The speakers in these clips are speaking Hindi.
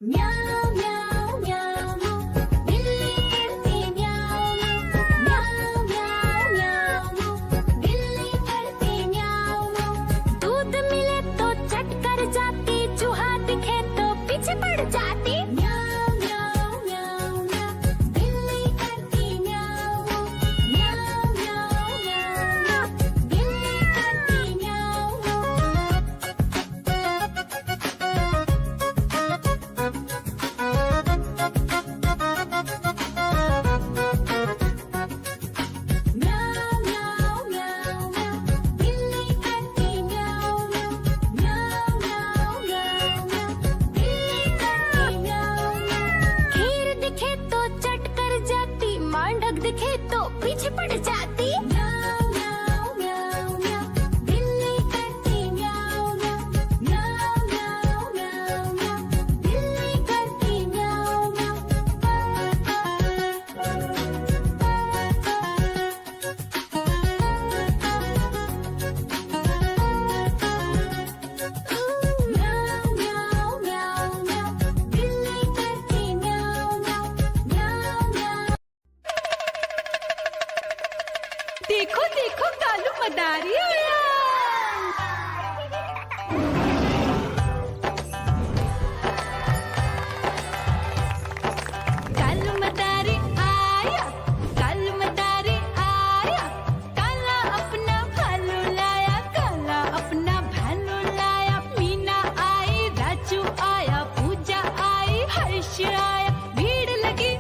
म्याऊं म्याऊं म्याऊं बिल्ली करती म्याऊं म्याऊं म्याऊं म्याऊं बिल्ली करती म्याऊं। दूध मिले तो चट कर जाती, चूहा दिखे तो पीछे पड़ जाती। म्याऊं म्याऊं म्याऊं म्याऊं बिल्ली करती म्याऊं म्याऊं म्याऊं म्याऊं बिल्ली करती म्याऊं। म्याऊं म्याऊं म्याऊं म्याऊं बिल्ली करती म्याऊं म्याऊं म्याऊं म्याऊं म्याऊं बिल्ली करती म्याऊं। खीर दिखे तो चट कर जाती, मांडक दिखे तो पीछे पड़ जाती। म्याऊं म्याऊं म्याऊं म्याऊं बिल्ली करती म्याऊं म्याऊं म्याऊं म्याऊं म्याऊं म्याऊं बिल्ली करती म्याऊं म्याऊं म्याऊं म्याऊं म्याऊं बिल्ली करती म्याऊं म्याऊं म्याऊं म्याऊं। देखो देखो कालू मदारी आया। कालू मदारी आया, कालू मदारी आया। काला अपना भालू लाया, काला अपना भालू लाया। मीना आई, राजू आया, पूजा आई, हर्ष आया। भीड़ लगी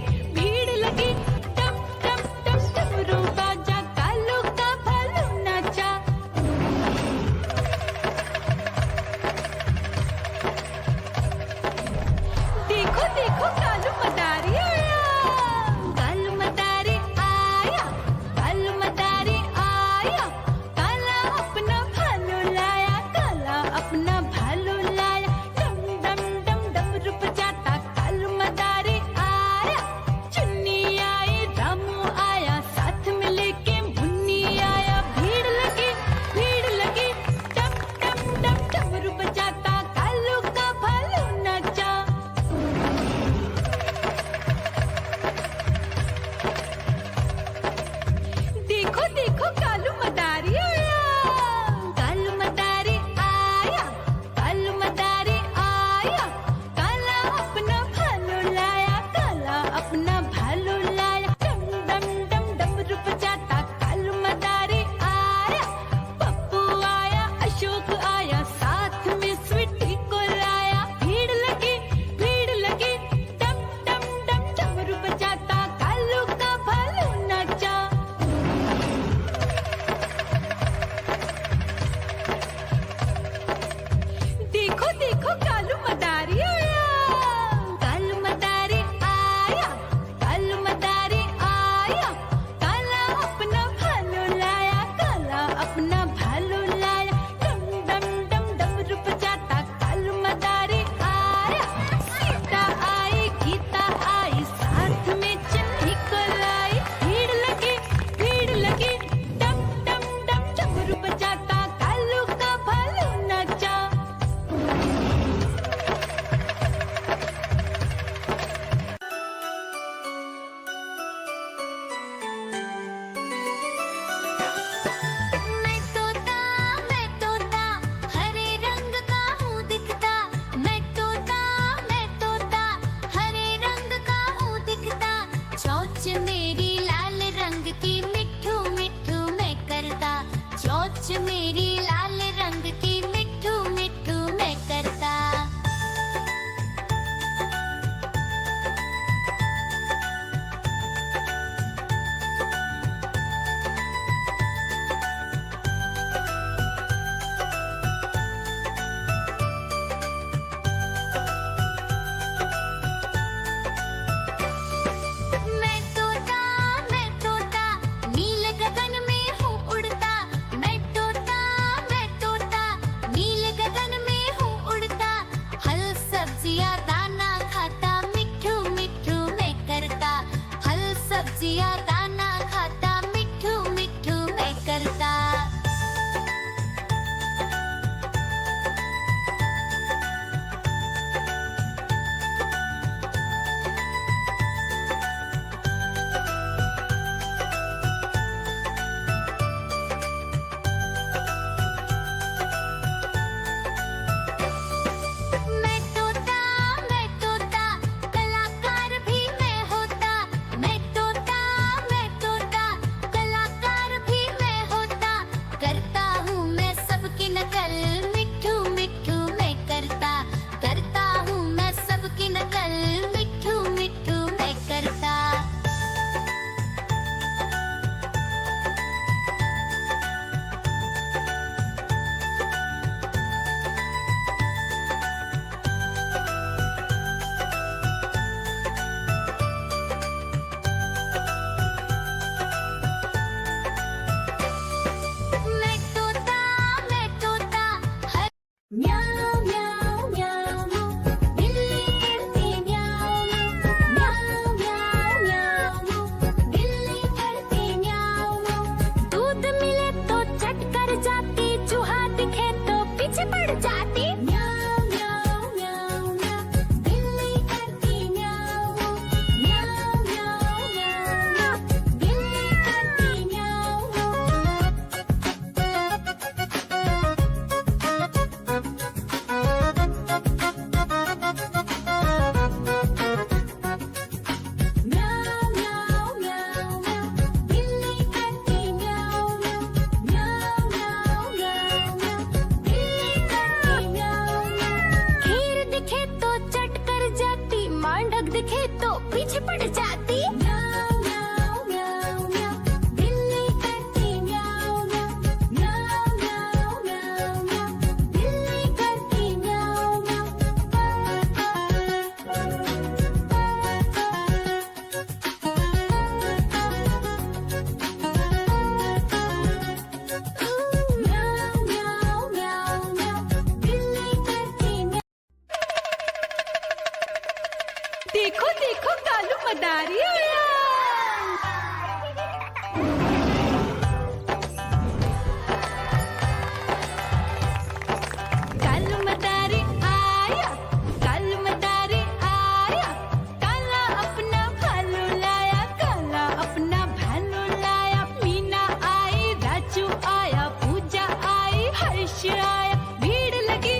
टम टम टम डमरू बाजा। कालू का भालू नाचा, पीछे पड़ जाती म्याऊ म्याऊ म्याऊ म्याऊ बिल्ली करती म्याऊ म्याऊ म्याऊ म्याऊ म्याऊ म्याऊ बिल्ली करती म्याऊ म्याऊ म्याऊ म्याऊ म्याऊ म्याऊ बिल्ली करती म्याऊ देखो देखो कालू मदारी आया। कालू मदारी आया, कालू मदारी आया, काला अपना भालू लाया, काला अपना भालू लाया। मीना आई, राजू आया, पूजा आई, हर्ष आया। भीड़ लगी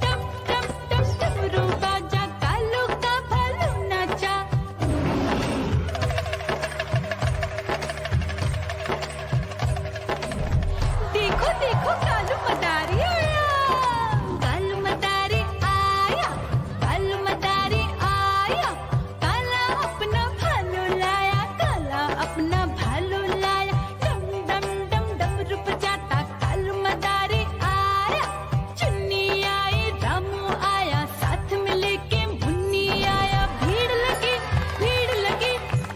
टम टम टम डमरू बाजा, कालू का भालू नाचा। देखो देखो कालू मदारी आया, कालू मदारी आया, कालू मदारी आया, काला अपना भालू लाया, काला अपना भालू लाया। डम डम डम डमरू बजाता कालू मदारी आया। चुन्नी आई, रामू आया, साथ में लेके मुन्नी आया। भीड़ लगी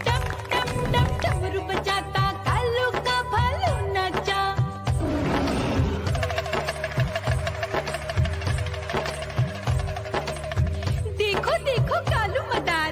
टम टम टम डमरू बजाता कालू का भालू नाचा। देखो देखो कालू मदारी